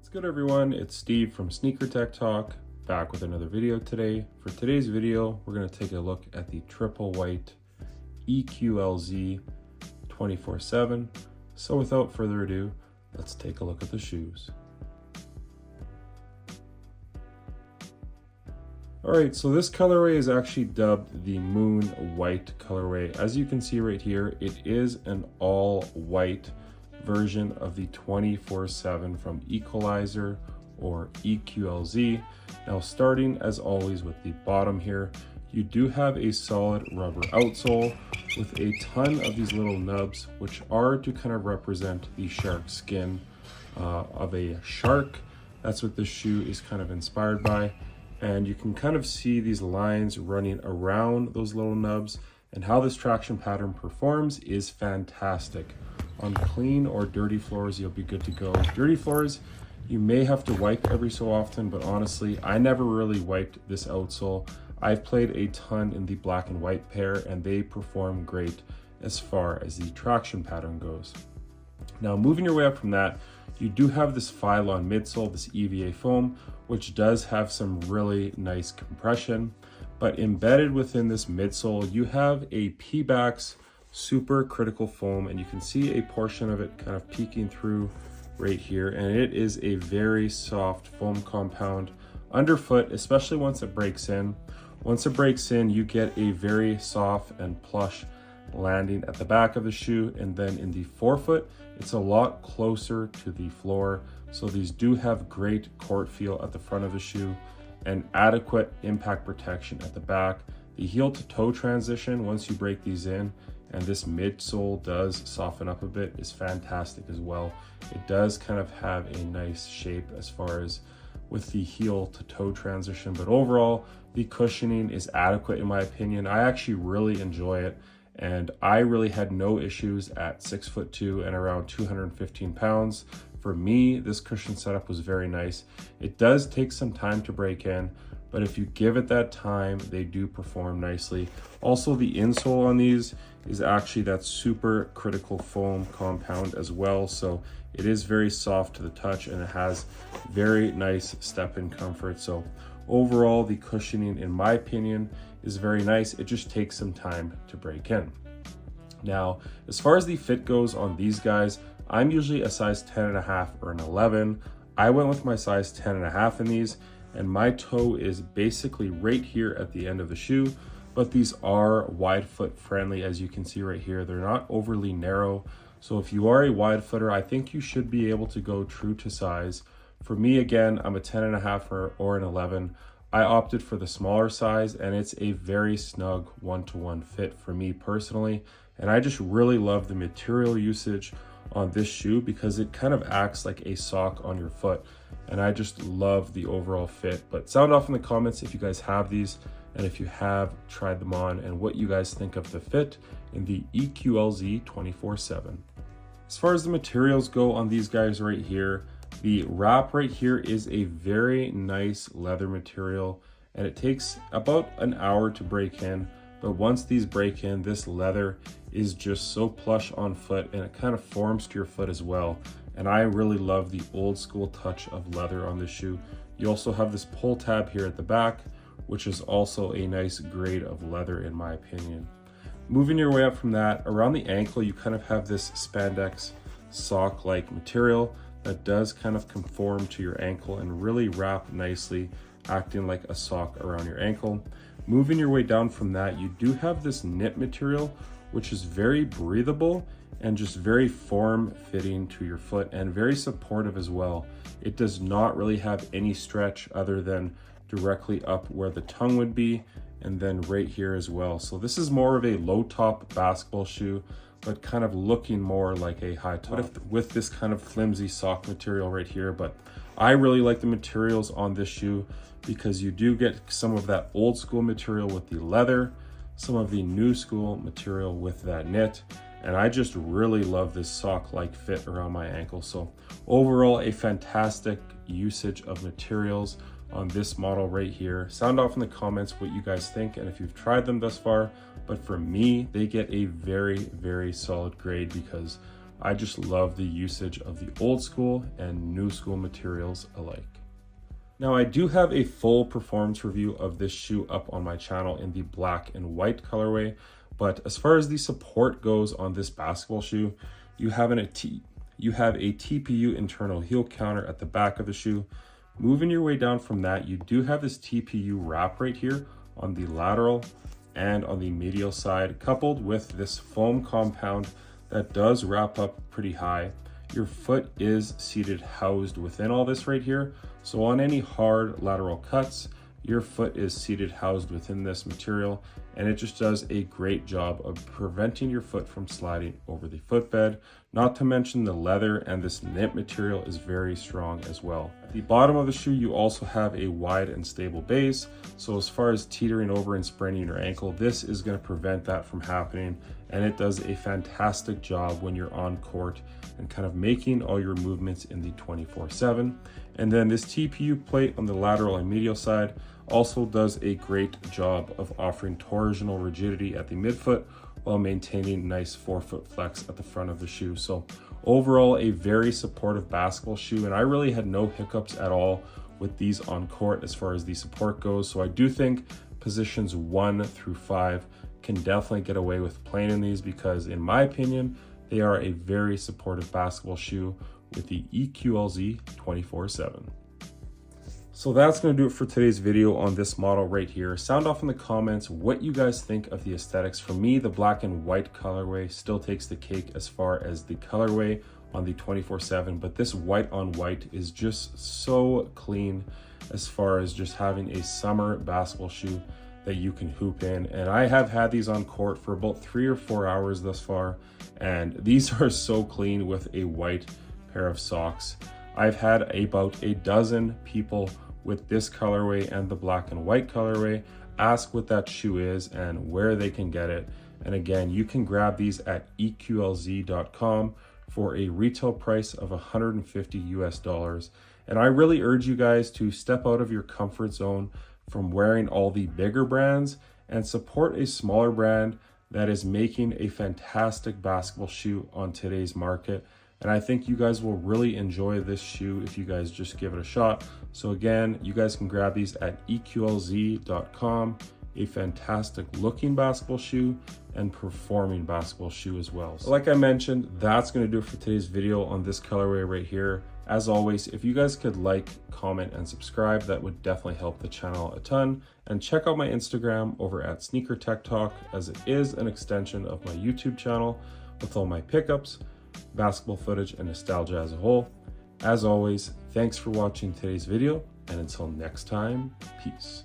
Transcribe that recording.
What's good everyone, it's Steve from Sneaker Tech Talk, back with another video today. For today's video, we're going to take a look at the triple white EQLZ 24/7. So without further ado, let's take a look at the shoes. Alright, so this colorway is actually dubbed the Moon White colorway. As you can see right here, it is an all white version of the 24/7 from EQLZ or EQLZ. Now starting as always with the bottom here, you do have a solid rubber outsole with a ton of these little nubs, which are to kind of represent the shark skin of a shark. That's what this shoe is kind of inspired by. And you can kind of see these lines running around those little nubs, and how this traction pattern performs is fantastic. On clean or dirty floors, you'll be good to go. Dirty floors, you may have to wipe every so often, but honestly, I never really wiped this outsole. I've played a ton in the black and white pair, and they perform great as far as the traction pattern goes. Now, moving your way up from that, you do have this Phylon midsole, this EVA foam, which does have some really nice compression. But embedded within this midsole, you have a Pebax super critical foam, and you can see a portion of it kind of peeking through right here. And it is a very soft foam compound underfoot, especially once it breaks in. Once it breaks in, you get a very soft and plush landing at the back of the shoe, and then in the forefoot it's a lot closer to the floor. So these do have great court feel at the front of the shoe and adequate impact protection at the back. The heel to toe transition, once you break these in and this midsole does soften up a bit, is fantastic as well. It does kind of have a nice shape as far as with the heel to toe transition, but overall the cushioning is adequate in my opinion. I actually really enjoy it, and I really had no issues at 6'2" and around 215 pounds. For me, this cushion setup was very nice. It does take some time to break in, but if you give it that time, they do perform nicely. Also, the insole on these is actually that super critical foam compound as well. So it is very soft to the touch, and it has very nice step-in comfort. So overall, the cushioning, in my opinion, is very nice. It just takes some time to break in. Now, as far as the fit goes on these guys, I'm usually a size 10.5 or an 11. I went with my size 10.5 in these, and my toe is basically right here at the end of the shoe, but these are wide foot friendly. As you can see right here, they're not overly narrow. So if you are a wide footer, I think you should be able to go true to size. For me, again, I'm a 10.5 or an 11. I opted for the smaller size, and it's a very snug one-to-one fit for me personally. And I just really love the material usage on this shoe because it kind of acts like a sock on your foot. And I just love the overall fit. But sound off in the comments if you guys have these, and if you have tried them on, and what you guys think of the fit in the EQLZ 24/7. As far as the materials go on these guys right here, the wrap right here is a very nice leather material, and it takes about an hour to break in. But once these break in, this leather is just so plush on foot, and it kind of forms to your foot as well. And I really love the old school touch of leather on this shoe. You also have this pull tab here at the back, which is also a nice grade of leather in my opinion. Moving your way up from that, around the ankle, you kind of have this spandex sock-like material that does kind of conform to your ankle and really wrap nicely, acting like a sock around your ankle. Moving your way down from that, you do have this knit material, which is very breathable and just very form-fitting to your foot and very supportive as well. It does not really have any stretch other than directly up where the tongue would be, and then right here as well. So this is more of a low top basketball shoe, but kind of looking more like a high top with this kind of flimsy sock material right here. But I really like the materials on this shoe because you do get some of that old school material with the leather, some of the new school material with that knit, and I just really love this sock-like fit around my ankle. So overall, a fantastic usage of materials on this model right here. Sound off in the comments what you guys think and if you've tried them thus far. But for me, they get a very, very solid grade because I just love the usage of the old school and new school materials alike. Now I do have a full performance review of this shoe up on my channel in the black and white colorway, but as far as the support goes on this basketball shoe, you have a TPU internal heel counter at the back of the shoe. Moving your way down from that, you do have this TPU wrap right here on the lateral and on the medial side, coupled with this foam compound that does wrap up pretty high. Your foot is seated housed within all this right here. So on any hard lateral cuts, your foot is seated housed within this material, and it just does a great job of preventing your foot from sliding over the footbed. Not to mention the leather and this knit material is very strong as well. At the bottom of the shoe, you also have a wide and stable base. So as far as teetering over and spraining your ankle, this is going to prevent that from happening. And it does a fantastic job when you're on court and kind of making all your movements in the 24/7. And then this TPU plate on the lateral and medial side also does a great job of offering torsional rigidity at the midfoot while maintaining nice forefoot flex at the front of the shoe. So overall, a very supportive basketball shoe, and I really had no hiccups at all with these on court as far as the support goes. So I do think positions 1 through 5 can definitely get away with playing in these, because in my opinion, they are a very supportive basketball shoe with the EQLZ 24/7. So that's going to do it for today's video on this model right here. Sound off in the comments what you guys think of the aesthetics. For me, the black and white colorway still takes the cake as far as the colorway on the 24/7, but this white on white is just so clean as far as just having a summer basketball shoe that you can hoop in. And I have had these on court for about 3 or 4 hours thus far, and these are so clean with a white pair of socks. I've had about a dozen people with this colorway and the black and white colorway ask what that shoe is and where they can get it. And again, you can grab these at EQLZ.com for a retail price of $150 US. And I really urge you guys to step out of your comfort zone from wearing all the bigger brands and support a smaller brand that is making a fantastic basketball shoe on today's market. And I think you guys will really enjoy this shoe if you guys just give it a shot. So again, you guys can grab these at EQLZ.com, a fantastic looking basketball shoe and performing basketball shoe as well. So like I mentioned, that's going to do it for today's video on this colorway right here. As always, if you guys could like, comment, and subscribe, that would definitely help the channel a ton. And check out my Instagram over at Sneaker Tech Talk, as it is an extension of my YouTube channel with all my pickups, basketball footage, and nostalgia as a whole. As always, thanks for watching today's video, and until next time, peace.